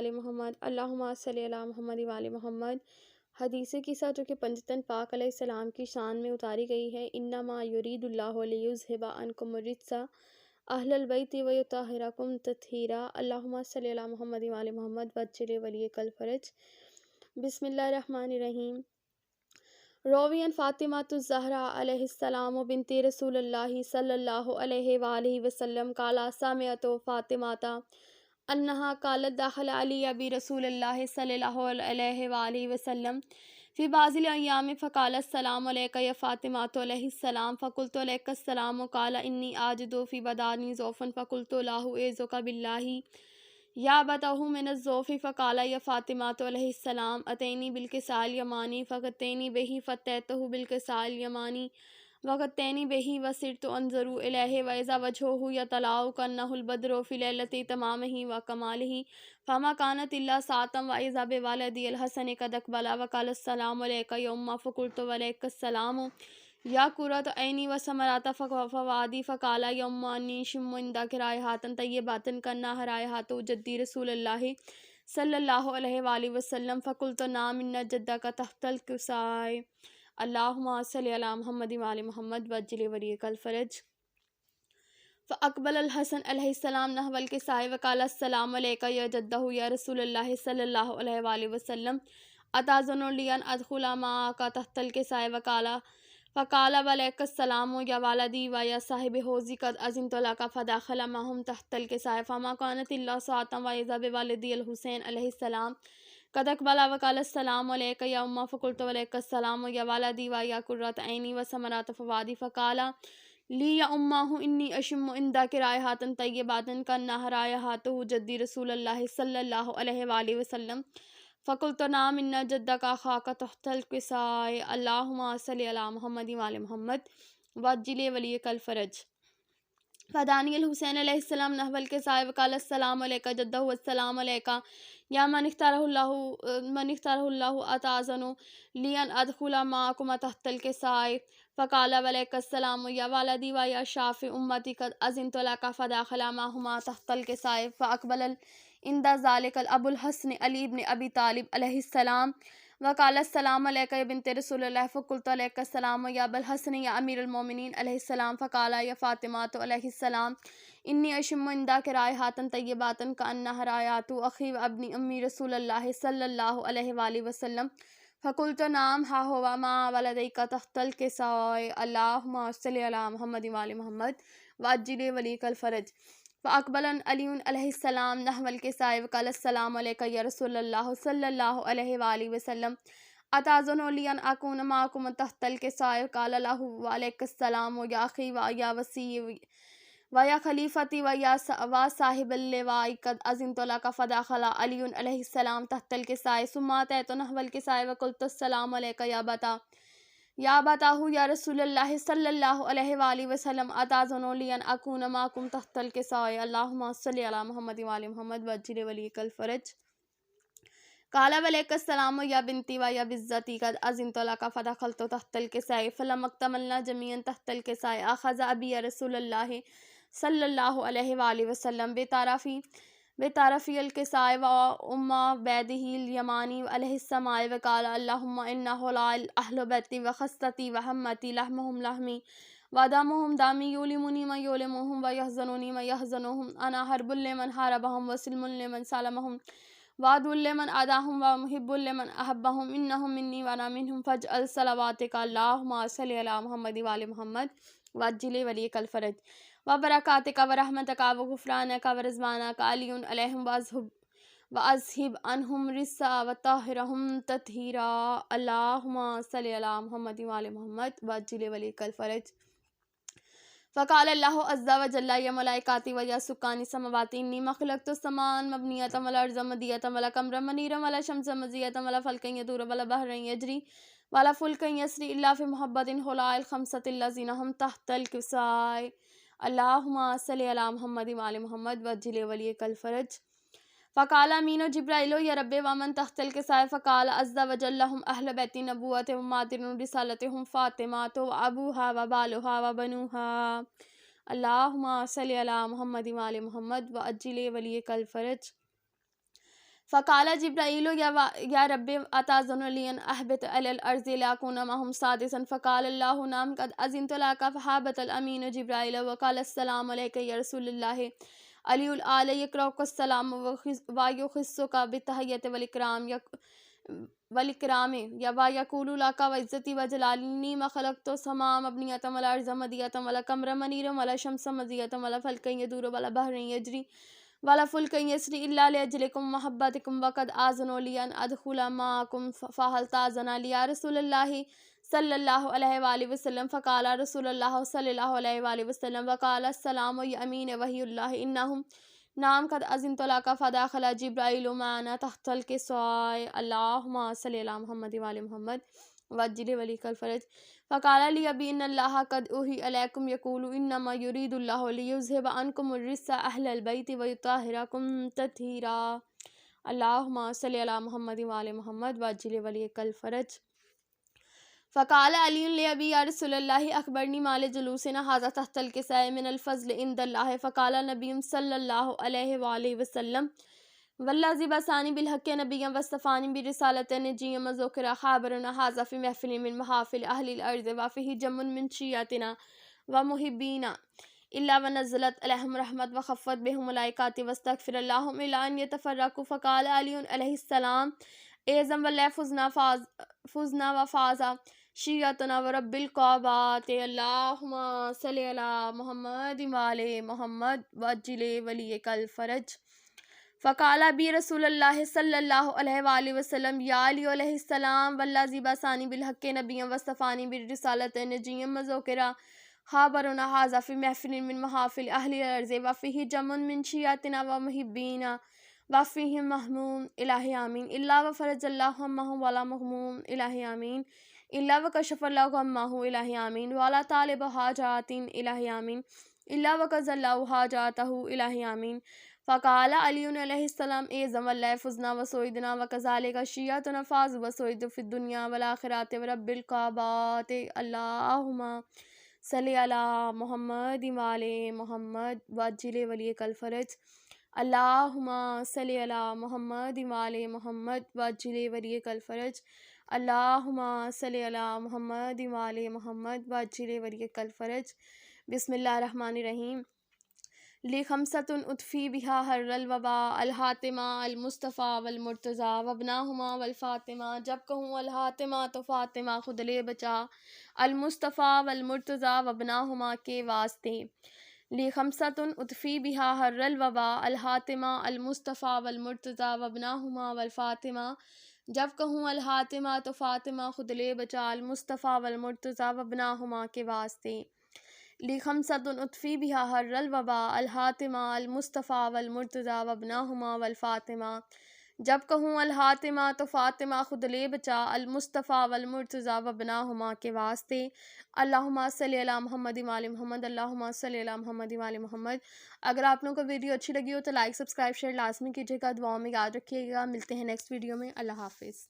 وآل محمد اللہم صلی علی محمد وآل محمد۔ حدیث قصہ جو کہ پنجتن پاک علیہ السلام کی شان میں اتاری گئی ہے، انما یرید اللہ لیذھب عنکم الرجس اہل البیت ویطہرکم تطہیرا۔ اللہم صلی علی محمد وآل محمد وعجل ولیک الفرج۔ بسم اللہ الرحمن الرحیم۔ روی عن فاطمۃ الزہرا علیہ السلام بنت رسول اللہ صلی اللہ علیہ وآلہ وسلم قال سمعت فاطمۃ انہا قالت دخل علی برسول اللہ صلی اللہ علیہ وآلہ وسلم فی بعض الایام فقال السلام علیک یا فاطمۃ علیہ السلام فقلت علیک السلام قال انی آجد فی بدانی ضعفا فقلت لا اعوذک باللہ یا بتہ من الضعف فقال یا فاطمۃ علیہ السلام اتینی بالکساء الیمانی فغطینی بہ فاتیتہ بالکساء الیمانی وغطینی بہ وصرت انظر الیہ واذا وجہہ یطلع کانہ البدر فی لیلۃ تمامہ وکمالہ فما کانت الا ساعۃ واذا بولدی الحسن قد اقبل وقال السلام علیک یا امہ فقلت وعلیک السلام یا قرۃ عینی وثمرۃ فؤادی فقال یا امہ انی اشم عندک رائحۃ طیبۃ کانها رائحۃ جدی رسول اللہ صلی اللہ علیہ وآلہ وسلم فقلت نعم ان جدک تحت الکساء۔ اللہم صلی علی محمد وآل محمد وعجل ولیک الفرج۔ فاقبل الحسن علیہ السلام نحو الکساء وقال السلام علیک یا جدہ یا رسول اللہ صلی اللہ علیہ وآلہ وسلم اتاذن لی ان ادخل معک تحت الکساء فقال وعلیک السلام یا والدی و یا صاحب حوضی قد اذنت لک فدخل معهم تحت الکساء فما كانت الا ساعة واذا بولدی الحسین علیہ السلام قد اقبل وقال السلام علیک یا امہ فقلت وعلیک السلام یا والدی و یا قرۃ عینی وثمرۃ فؤادی فقال لی یا امہ انی اشم عندک رائحۃ طیبۃ کانها رائحۃ جدی رسول اللہ صلی اللہ علیہ وآلہ وسلم فقلت نعم ان جدک اخاک تحت الکساء۔ اللہم صلی علی محمد وآل محمد وعجل ولیک الفرج۔ فدانی الحسین علیہ السلام نحو الکساء وقال السلام علیک جدہ السلام علیک یا من اختارہ اللہ اتاذن لی ان ادخل معکم تحت الکساء فقال وعلیک السلام یا والدی و یا شافع امتی قد اذنت لک فدخل معہما تحت الکساء فاقبل عند ذلک ابو الحسن علی بن ابی طالب علیہ السلام وقال السلام علیک یا بنت رسول اللہ فقلت علیک السلام یا ابا الحسن یا امیر المومنین علیہ السلام فقال یا فاطمۃ علیہ السلام انی اشم عندک رائحۃ طیبۃ کانها رائحۃ اخی و ابن امی رسول اللہ صلی اللہ علیہ وآلہ وسلم فقلت نعم ہا ہوا ما ولدیک تحت الکساء۔ اللہم صلی علی محمد وآل محمد وعجل ولیک الفرج۔ فاقبل علی علیہ السلام نحو الکساء وقال السلام علیک یا رسول اللہ صلی اللہ علیہ وآلہ وسلم اتاذن لی ان اکون معکم تحت الکساء قال لہ وعلیک السلام یا اخی و یا وصی و یا خلیفتی و صاحب اللواء قد اذنت لک فدخل علی علیہ السلام تحت الکساء ثم اتیت نحو الکساء وقلت السلام علیک یا ابتاہ یا رسول اللہ صلی اللہ علیہ وآلہ وسلم اتاذن لی ان اکون معکم تحت الکساء۔ اللہم صلی علی محمد وآل محمد وعجل ولیک الفرج۔ قال وعلیک السلام یا بنتی و یا بزتی قد اذنت لک فدخلت تحت الکساء فلما اکتملنا جمیعا تحت الکساء اخذ ابی رسول اللہ صلی اللہ علیہ وآلہ وسلم بطرفی الکساء و ام بیدہ الیمانی علیہ السماء وقال اللہم ان ہؤلاء اہل بیتی و خصلتی و حمتی لحمہم لحمی و دمہم دمی یولمنی من یولمہم و یحزننی من یحزنہم انا حرب لمن حاربہم و سلم لمن سالمہم وعدو لمن عاداہم و محب لمن احبہم انہم منی وانا منہم فاجعل صلواتک اللہم صلی علی محمد وآل محمد وعجل ولیک الفرج وبرکاتک ورحمتک وغفرانک ورضوانک علی علیہم واذھب عنہم الرجس وطہرہم تطہیرا۔ اللہم صلی علی محمد وآل محمد وعجل ولیک الفرج۔ فقال اللہ عز وجل یا ملائکاتی و یا سکان السماوات انی ما خلقت السماء مبنیۃ والارض مدیۃ ولا قمرا منیرا ولا شمسا مضیۃ ولا فلکا یدور ولا بحرا یجری ولا فلکا یسری الا فی محبت هؤلاء الخمسۃ الذین هم تحت الکساء۔ اللہم صلی علی محمد وآل محمد وعجل ولیک الفرج۔ فقال امین جبرائیل یا رب ومن تحت الکساء فقال عز وجل لهم اہل بیت نبوت و مادر رسالتهم فاطمۃ و ابوها و بالها و بنوها۔ اللہم صلی علی محمد وآل محمد وعجل ولیک الفرج۔ فقال جبرائیل یا رب اتاذن لی ان اہبط علی الارض لاکون معهم سادسا فقال اللہ نعم قد اذنت لک فہبط الامین جبرائیل وقال السلام علیک یا رسول اللہ علی الآل یقرؤک السلام ویخصک بالتحیۃ والاکرام ویقول لک وعزتی وجلالی انی ما خلقت السماء مبنیۃ ولا الارض مدیۃ ولا قمرا منیرا ولا شمسا مضیۃ ولا فلکا یدور ولا بحر یجری ولا فلک یسری الا لاجلکم محبتکم وقد آذنوا لی ان ادخل معکم فهل تأذن لی یا رسول اللہ صلی اللہ علیہ وآلہ وسلم فقال رسول اللہ صلی اللہ علیہ وآلہ وسلم وقال السلام یا امین وحی اللہ انہم نعم قد اذنت لک فدخل جبرائیل معنا تحت الكساء اللہم صلی علی محمد وآل محمد وعجل ولیک الفرج فقال لی ابی ان اللہ قد اوحی علیکم یقول انما یرید اللہ لیذہب عنکم الرجس اہل البیت ویطہرکم تطہیرا اللہم صلی علی محمد وآل محمد وعجل ولیک الفرج فقال علی لابی یا رسول اللہ اخبرنی مال جلوسنا ھذا تحت الکساء من الفضل عند اللہ فقال نبی صلی اللہ علیہ وآلہ وسلم والذی بعثنی بالحق نبیا واصطفانی برسالۃ نجیا وذکر خبرنا ھذا فی محفل من محافل اہل الارض وفیہ جم من شیعتنا ومحبینا الا ونزلت علیہم رحمت وخفت بهم ملائکات واستغفر اللہم الا ان یتفرقوا فقال علی علیہ السلام اعظم واللہ فزنا وفازا شیعتنا ورب القعبات اللہم صلی علی محمد وآل محمد وعجل ولیک الفرج فقال بی رسول اللہ صلی اللہ علیہ وآلہ وسلم یا علی علیہ السلام والذی بعثنی بالحق نبیا واصطفانی برسالۃ نجیا وذکر خبرنا ھذا فی محفل من محافل اہل الارض وفیہ جم من شیعتنا ومحبینا وفیہ مہموم الہ آمین الا وفرج اللہ ہمہ ولا مغموم الہ آمین الا وکشف اللہ ہمہ الہ آمین ولا طالب حاجات الہ آمین الا وقضى اللہ حاجاتہ الہ آمین فقال علی علیہ السلام اعظم واللہ فزنا وسعدنا وکذالک شیعتنا فازوا وسعدوا فی الدنیا والآخرۃ ورب القعبات اللہم صلی علی محمد وآل محمد وعجل ولیک الفرج اللہم صلی علی محمد وآل محمد وعجل ولیک الفرج اللہم صلی علی محمد وآل محمد وعجل ولیک الفرج بسم اللہ الرحمن الرحیم لخمسۃ اطفی بہا حر الوباء الحاتمہ المصطفیٰ والمرتضیٰ وابناہما والفاطمہ جب کہوں الحاتمہ تو فاطمہ خود لے بچا المصطفیٰ والمرتضیٰ وابناہما کے واسطے لخمسۃ اطفی بہا حر الوباء الحاتمہ المصطفیٰ والمرتضیٰ وابناہما والفاطمہ جب کہوں الحاتمہ تو فاطمہ خود لے بچا المصطفیٰ والمرتضیٰ وابناہما کے واسطے لخمسۃ اطفی بہا حر الوباء الحاتمہ المصطفیٰ والمرتضیٰ وابناہما والفاطمہ جب کہوں الحاتمہ تو فاطمہ خود لے بچا المصطفیٰ والمرتضیٰ وابناہما کے واسطے اللہم صلی علی محمد وآل محمد اللہم صلی علی محمد وآل محمد اگر آپ لوگوں کو ویڈیو اچھی لگی ہو تو لائک سبسکرائب شیئر لازمی کیجیے گا، دعاؤں میں یاد رکھیے گا۔ ملتے ہیں نیکسٹ ویڈیو میں۔ اللہ حافظ۔